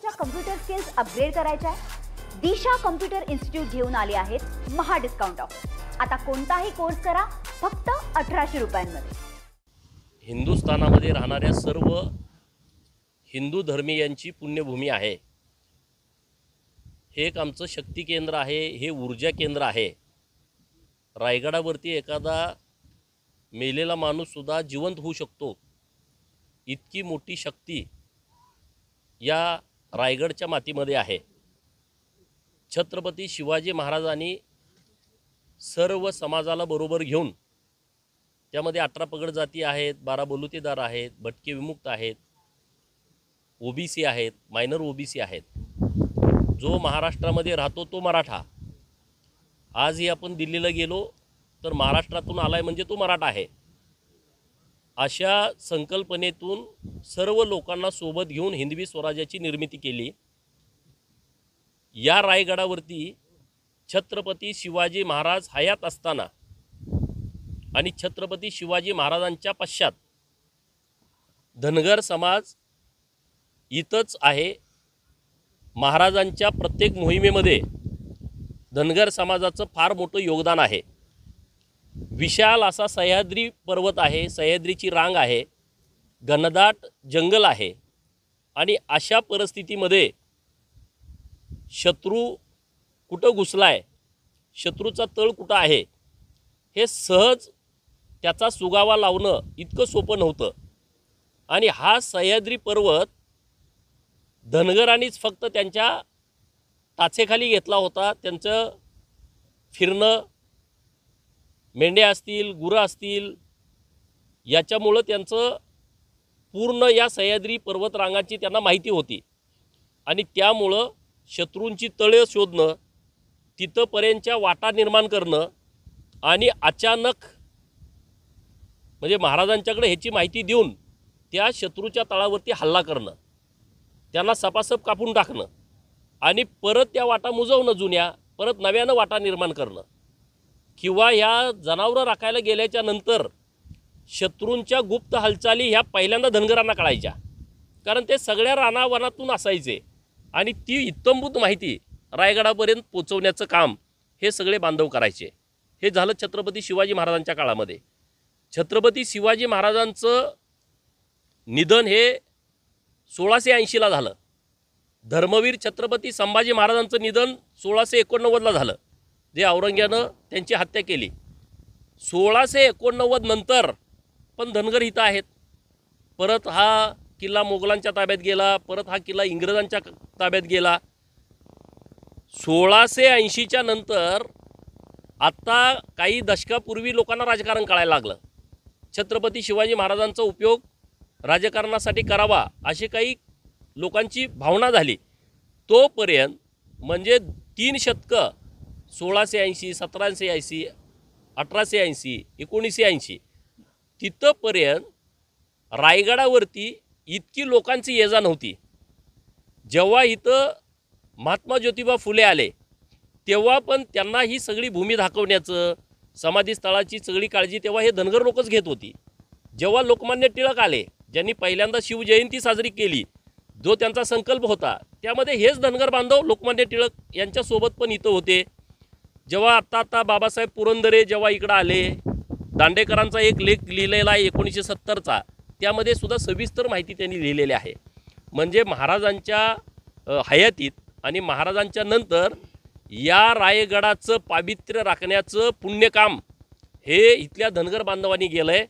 तुमच्या computer skills upgrade करायच्या आहे? दिशा कम्प्युटर इन्स्टिट्यूट घेऊन आले आहेत महा डिस्काउंट ऑफर। आता कोणताही कोर्स करा फक्त 1800 रुपयांमध्ये। हिंदुस्थानामध्ये राहणाऱ्या सर्व हिंदू धर्मीयांची पुण्यभूमी आहे। हे एक आमचं शक्ती केंद्र आहे, हे ऊर्जा केंद्र आहे। रायगडावरती एखादा मेलेला माणूससुद्धा जिवंत होऊ शकतो, इतकी मोठी शक्ती या रायगडच्या मातीमध्ये आहे। छत्रपती शिवाजी महाराजांनी सर्व समाजाला बरोबर घेऊन, त्यामध्ये 18 पगड जाती आहेत, 12 बलुतेदार आहेत, भटके विमुक्त आहेत, ओबीसी आहेत, मायनर ओबीसी आहेत। जो महाराष्ट्रामध्ये राहतो तो मराठा। आजही आपण दिल्लीला गेलो तर महाराष्ट्रातून आलाय म्हणजे तो मराठा आहे। अशा संकल्पनेतून सर्व लोकांना सोबत घेऊन हिंदवी स्वराज्याची निर्मिती केली। या रायगडावरती छत्रपती शिवाजी महाराज हयात असताना आणि छत्रपती शिवाजी महाराजांच्या पश्चात धनगर समाज इथंच आहे। महाराजांच्या प्रत्येक मोहिमेमध्ये धनगर समाजाचं फार मोठं योगदान आहे। विशाल असा सह्याद्री पर्वत आहे, सह्याद्रीची रांग आहे, घनदाट जंगल आहे आणि अशा परिस्थितीमध्ये शत्रू कुठं घुसलाय, शत्रूचा तळ कुठं आहे, हे सहज त्याचा सुगावा लावणं इतकं सोपं नव्हतं। आणि हा सह्याद्री पर्वत धनगरांनीच फक्त त्यांच्या टाचेखाली घेतला होता। त्यांचं फिरणं, मेंढ्या असतील, गुरं असतील, याच्यामुळं त्यांचं पूर्ण या सह्याद्री पर्वतरांगाची त्यांना माहिती होती। आणि त्यामुळं शत्रूंची तळे शोधणं, तिथंपर्यंतच्या वाटा निर्माण करणं आणि अचानक म्हणजे महाराजांच्याकडे ह्याची माहिती देऊन त्या शत्रूच्या तळावरती हल्ला करणं, त्यांना सपासप कापून टाकणं आणि परत त्या वाटा मुजवणं, जुन्या परत नव्यानं वाटा निर्माण करणं, किंवा ह्या जनावरं राखायला गेल्याच्या नंतर शत्रूंच्या गुप्त हालचाली ह्या पहिल्यांदा धनगरांना कळायच्या, कारण ते सगळ्या रानावनातून असायचे आणि ती इत्तंभूत माहिती रायगडापर्यंत पोचवण्याचं काम हे सगळे बांधव करायचे। हे झालं छत्रपती शिवाजी महाराजांच्या काळामध्ये। छत्रपती शिवाजी महाराजांचं निधन हे 1680ला झालं। धर्मवीर छत्रपती संभाजी महाराजांचं निधन 1689ला झालं, जे औरंग्यानं त्यांची हत्या केली। 1689 नंतर पण धनगर इथं आहेत। परत हा किल्ला मोगलांच्या ताब्यात गेला, परत हा किल्ला इंग्रजांच्या ताब्यात गेला। 1680च्या नंतर आता काही दशकापूर्वी लोकांना राजकारण कळायला लागलं। छत्रपती शिवाजी महाराजांचा उपयोग राजकारणासाठी करावा अशी काही लोकांची भावना झाली। तोपर्यंत म्हणजे 3 शतकं 1680, 1780, 1880, 1980 तिथंपर्यंत रायगडावरती इतकी लोकांची ये जा नव्हती। जेव्हा इथं महात्मा ज्योतिबा फुले आले तेव्हा पण त्यांना ही सगळी भूमी दाखवण्याचं, समाधीस्थळाची सगळी काळजी तेव्हा हे धनगर लोकच घेत होती। जेव्हा लोकमान्य टिळक आले, ज्यांनी पहिल्यांदा शिवजयंती साजरी केली, जो त्यांचा संकल्प होता, त्यामध्ये हेच धनगर बांधव लोकमान्य टिळक यांच्यासोबत पण इथं होते। जेव्हा आता बाबासाहेब पुरंदरे जेव्हा इकडं आले, दांडेकरांचा एक लेख लिहिलेला आहे 1970चा, त्यामध्ये सुद्धा सविस्तर माहिती त्यांनी लिहिलेली आहे। म्हणजे महाराजांच्या हयातीत आणि महाराजांच्या नंतर या रायगडाचं पावित्र्य राखण्याचं पुण्यकाम हे इथल्या धनगर बांधवांनी केलं आहे।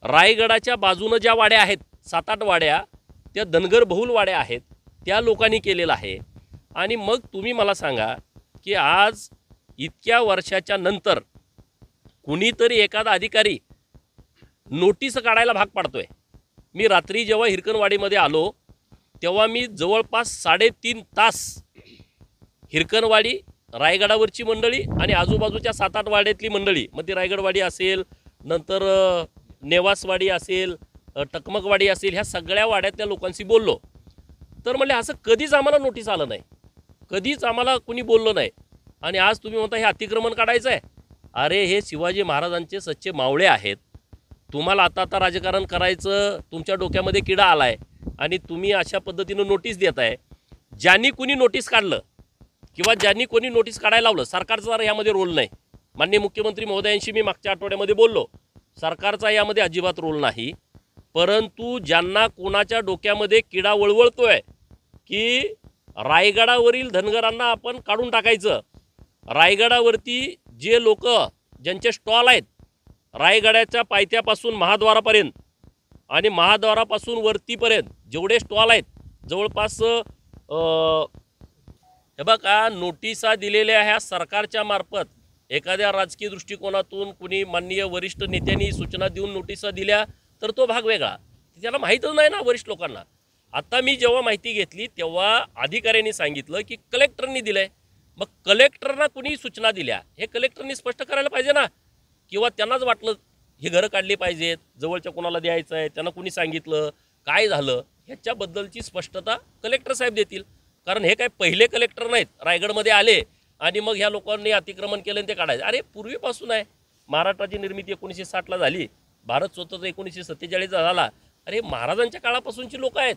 रायगडाच्या बाजूनं ज्या वाड्या आहेत, 7-8 वाड्या, त्या धनगर बहुल वाड्या आहेत, त्या लोकांनी केलेलं आहे। आणि मग तुम्ही मला सांगा की आज इतक्या वर्षाच्या नंतर कुणीतरी एखादा अधिकारी नोटीस काढायला भाग पाडतोय। मी रात्री जेव्हा हिरकणवाडीमध्ये आलो तेव्हा मी जवळपास 3.5 तास हिरकणवाडी, रायगडावरची मंडळी आणि आजूबाजूच्या 7-8 वाड्यातली मंडळी, मग ती रायगडवाडी असेल, नंतर नेवासवाडी असेल, टकमकवाडी असेल, ह्या सगळ्या वाड्यातल्या लोकांशी बोललो। तर म्हणले असं कधीच आम्हाला नोटीस आलं नाही, कधीच आम्हाला कुणी बोललं नाही, आणि आज तुम्ही म्हणता हे अतिक्रमण काढायचं आहे। अरे हे शिवाजी महाराजांचे सच्चे मावळे आहेत। तुम्हाला आता राजकारण करायचं, तुमच्या डोक्यामध्ये किडा आलाय आणि तुम्ही अशा पद्धतीने नोटीस देताय। ज्यांनी कुणी नोटीस काढलं किंवा ज्यांनी कोणी नोटीस काढायला लावलं, सरकारचा तर यामध्ये रोल नाही. माननीय मुख्यमंत्री महोदयांशी मी मागच्या आठवड्यामध्ये बोललो, सरकारचा यामध्ये अजिबात रोल नाही. परंतु ज्यांना कोणाच्या डोक्यामध्ये किडा वळवळतोय की रायगडावरील धनगरांना आपण काढून टाकायचं, रायगडावरती जे लोक ज्यांचे स्टॉल आहेत रायगडाच्या पायथ्यापासून महाद्वारापर्यंत आणि महाद्वारापासून वरतीपर्यंत जेवढे स्टॉल आहेत, जवळपास हे बघा, नोटिसा दिलेल्या ह्या सरकारच्या मार्फत एखाद्या राजकीय दृष्टिकोनातून कुणी माननीय वरिष्ठ नेत्यांनी सूचना देऊन नोटिसा दिल्या तर तो भाग वेगळा. त्याला माहीतच नाही ना वरिष्ठ लोकांना. आता मी जेव्हा माहिती घेतली तेव्हा अधिकाऱ्यांनी सांगितलं की कलेक्टरनी दिलं आहे. मग कलेक्टरना कुणी सूचना दिल्या हे कलेक्टरनी स्पष्ट करायला पाहिजे ना. किंवा त्यांनाच वाटलं ही घरं काढली पाहिजेत, जवळच्या कोणाला द्यायचं आहे, त्यांना कुणी सांगितलं, काय झालं, ह्याच्याबद्दलची स्पष्टता कलेक्टर साहेब देतील. कारण हे काय पहिले कलेक्टर नाहीत, रायगडमध्ये आले आणि मग ह्या लोकांनी अतिक्रमण केलं आणि ते काढायचं. अरे पूर्वीपासून आहे. महाराष्ट्राची निर्मिती 1960ला झाली, भारत स्वतंत्र 1947चा झाला. अरे महाराजांच्या काळापासूनची लोक आहेत.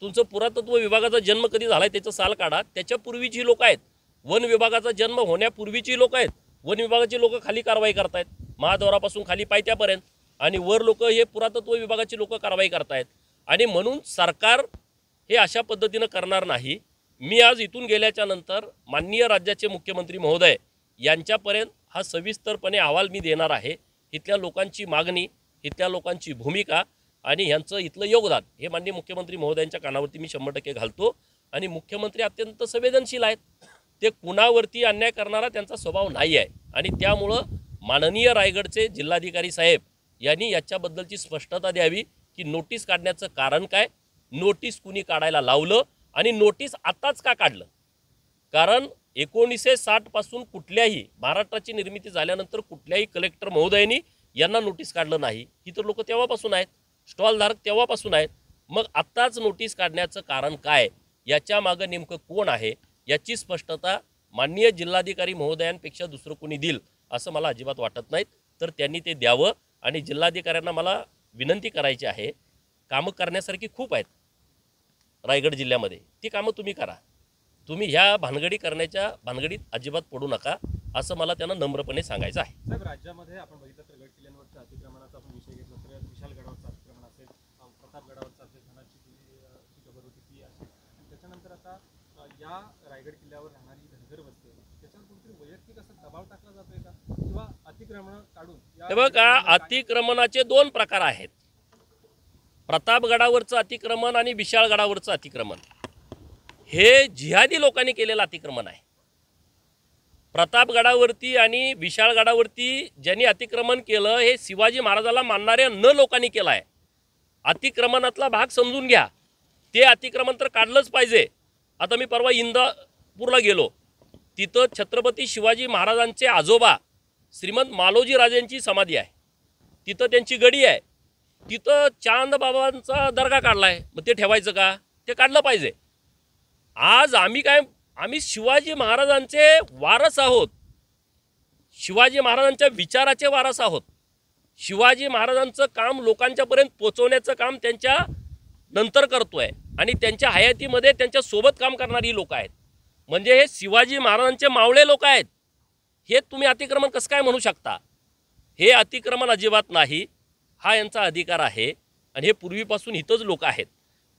तुमचं पुरातत्व विभागाचा जन्म कधी झाला आहे त्याचं साल काढा, त्याच्यापूर्वीची लोक आहेत. वन विभागाचा जन्म होण्यापूर्वीची लोक आहेत. वन विभागाची लोक खाली कारवाई करतायत, महाद्वारापासून खाली पायथ्यापर्यंत, आणि वर लोक हे पुरातत्व विभागाची लोक कारवाई करतायत. आणि म्हणून सरकार हे अशा पद्धतीनं करणार नाही. मी आज इथून गेल्याच्या नंतर माननीय राज्याचे मुख्यमंत्री महोदय यांच्यापर्यंत हा सविस्तरपणे अहवाल मी देणार आहे. इथल्या लोकांची मागणी, इथल्या लोकांची भूमिका आणि ह्यांचं इथलं योगदान हे माननीय मुख्यमंत्री महोदयांच्या कानावरती मी 100% घालतो. आणि मुख्यमंत्री अत्यंत संवेदनशील आहेत. ते कुणावरती अन्याय करणारा त्यांचा स्वभाव नाही आहे. आणि त्यामुळं माननीय रायगडचे जिल्हाधिकारी साहेब यांनी याच्याबद्दलची स्पष्टता द्यावी की नोटीस काढण्याचं कारण काय, नोटीस कुणी काढायला लावलं आणि नोटीस आताच का काढलं. कारण 1960 पासून कुठल्याही महाराष्ट्राची निर्मिती झाल्यानंतर कुठल्याही कलेक्टर महोदयांनी यांना नोटीस काढलं नाही. ही तर लोक तेव्हापासून आहेत, स्टॉलधारक तेव्हापासून आहेत. मग आत्ताच नोटीस काढण्याचं कारण काय, याच्या मागं नेमकं कोण आहे याची स्पष्टता माननीय जिल्हाधिकारी महोदयांपेक्षा दुसरं कोणी देईल असं मला अजिबात वाटत नाहीत. तर त्यांनी ते द्यावं. आणि जिल्हाधिकाऱ्यांना मला विनंती करायची आहे, कामं करण्यासारखी खूप आहेत रायगड जिल्ह्यामध्ये, ती कामं तुम्ही करा. तुम्ही ह्या भानगडी करण्याच्या भानगडीत अजिबात पडू नका असं मला त्यांना नम्रपणे सांगायचं आहे. साहेब, राज्यामध्ये आपण बघितलं तर गड किल्ल्यांवरच्या अतिक्रमणाचा आपण विषय घेतला तर विशालगडावरचं अतिक्रमण असेल, प्रतापगडावरचं असेल, धनाची जी खबर होती ती असेल, आणि त्याच्यानंतर आता या रायगड किल्ल्यावर राहणारी धनगर वस्ती आहे, त्याच्यावर कुठेतरी वैयक्तिक असा दबाव टाकला जातोय का, किंवा अतिक्रमण काढून हे बघा, अतिक्रमणाचे 2 प्रकार आहेत. प्रतापगडावरचं अतिक्रमण आणि विशाळगडावरचं अतिक्रमण हे जिहादी लोकांनी केलेलं अतिक्रमण आहे. प्रतापगडावरती आणि विशाळगडावरती ज्यांनी अतिक्रमण केलं हे शिवाजी महाराजाला मानणाऱ्या न लोकांनी केलं आहे. अतिक्रमणातला भाग समजून घ्या. ते अतिक्रमण तर काढलंच पाहिजे. आता मी परवा इंदापूरला गेलो, तिथं छत्रपती शिवाजी महाराजांचे आजोबा श्रीमंत मालोजी राजेंची समाधी आहे, तिथं त्यांची गडी आहे, तिथं चांदबाबांचा दर्गा काढला आहे. मग ते ठेवायचं का? ते काढलं पाहिजे. आज आम्ही शिवाजी महाराजांचे वारस आहोत, शिवाजी महाराजांच्या विचाराचे वारस आहोत. शिवाजी महाराजांचं काम लोकांच्यापर्यंत पोचवण्याचं काम त्यांच्या नंतर करतोय आणि त्यांच्या हयातीमध्ये त्यांच्या सोबत काम करणारी लोक आहेत. म्हणजे हे शिवाजी महाराजांचे मावळे लोक आहेत. हे तुम्ही अतिक्रमण कसं काय म्हणू शकता? हे अतिक्रमण अजिबात नाही. हा यांचा अधिकार आहे आणि हे पूर्वीपासून इथंच लोक आहेत.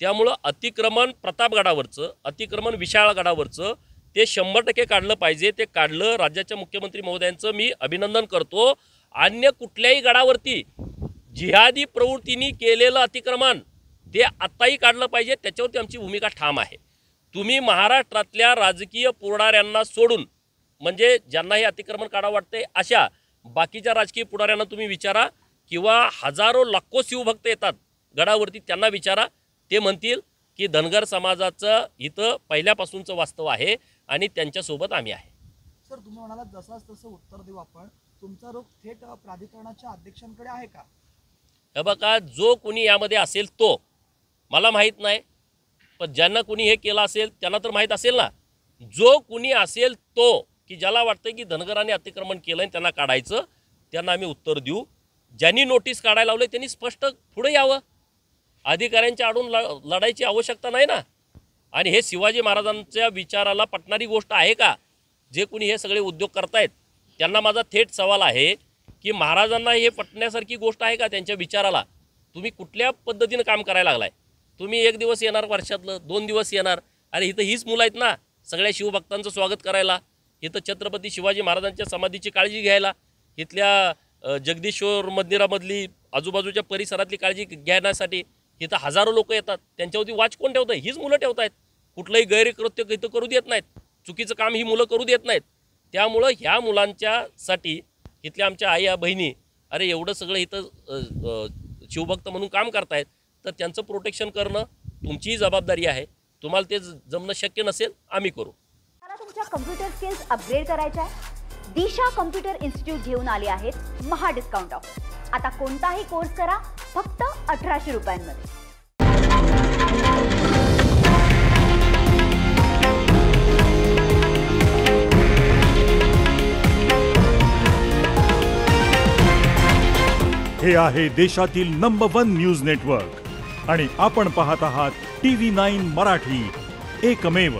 त्यामुळं अतिक्रमण प्रतापगडावरचं, अतिक्रमण विशाळगडावरचं ते 100% काढलं पाहिजे. ते काढलं. राज्याच्या मुख्यमंत्री महोदयांचं मी अभिनंदन करतो. अन्य कुठल्याही गडावरती जिहादी प्रवृत्तींनी केलेलं अतिक्रमण ते आत्ताही काढलं पाहिजे. त्याच्यावरती आमची भूमिका ठाम आहे. तुम्ही महाराष्ट्रातल्या राजकीय पुढाऱ्यांना सोडून, म्हणजे ज्यांना हे अतिक्रमण काढावं वाटते अशा बाकीच्या राजकीय पुढाऱ्यांना तुम्ही विचारा, किंवा हजारो लाखो शिवभक्त येतात गडावरती त्यांना विचारा. ते म्हणतील की धनगर समाजाचं इथं पहिल्यापासूनचं वास्तव आहे आणि त्यांच्यासोबत आम्ही आहे. सर, तुम्ही म्हणाला जसाच तसं उत्तर देऊ आपण. तुमचा रोख थेट प्राधिकरणाच्या अध्यक्षांकडे आहे का? हे बघा, जो कोणी यामध्ये असेल तो, मला माहीत नाही, पण ज्यांना कोणी हे केलं असेल त्यांना तर माहीत असेल ना. जो कोणी असेल तो, की ज्याला वाटतं की धनगरांनी अतिक्रमण केलं आणि त्यांना काढायचं, त्यांना आम्ही उत्तर देऊ. ज्यांनी नोटीस काढायला लावले त्यांनी स्पष्ट पुढे यावं. अधिकाऱ्यांच्या आडून लढायची आवश्यकता नाही ना. आणि हे शिवाजी महाराजांच्या विचाराला पटणारी गोष्ट आहे का? जे कोणी हे सगळे उद्योग करतायत त्यांना माझा थेट सवाल आहे की महाराजांना हे पटण्यासारखी गोष्ट आहे का? त्यांच्या विचाराला तुम्ही कुठल्या पद्धतीनं काम करायला लागलाय? तुम्ही 1 दिवस येणार, वर्षातलं 2 दिवस येणार. अरे इथं हीच मुलं आहेत ना सगळ्या शिवभक्तांचं स्वागत करायला, इथं छत्रपती शिवाजी महाराजांच्या समाधीची काळजी घ्यायला, इथल्या जगदीश्वर मंदिरामधली आजूबाजूच्या परिसरातली काळजी घेण्यासाठी इथं हजारो लोक येतात. त्यांच्यावरती वाच कोण ठेवतं? हीच मुलं ठेवत आहेत. कुठलंही गैरकृत्य इथं करू देत नाहीत, चुकीचं काम ही मुलं करू देत नाहीत. त्यामुळं ह्या मुलांच्यासाठी इथल्या आमच्या आई बहिणी अरे एवढं सगळं इथं शिवभक्त म्हणून काम करतायत, तर त्यांचं प्रोटेक्शन करणं तुमचीही जबाबदारी आहे. तुम्हाला ते जमणं शक्य नसेल, आम्ही करू. मला तुमच्या कम्प्युटर स्किल्स अपग्रेड करायच्या आहे? दिशा कम्प्युटर इन्स्टिट्यूट घेऊन आले आहेत महा डिस्काउंट ऑफ. आता कोणताही कोर्स करा फक्त 1800 रुपयांमध्ये. हे आहे देशातील नंबर 1 न्यूज नेटवर्क आणि आपण पाहत आहात TV9 मराठी, एकमेव.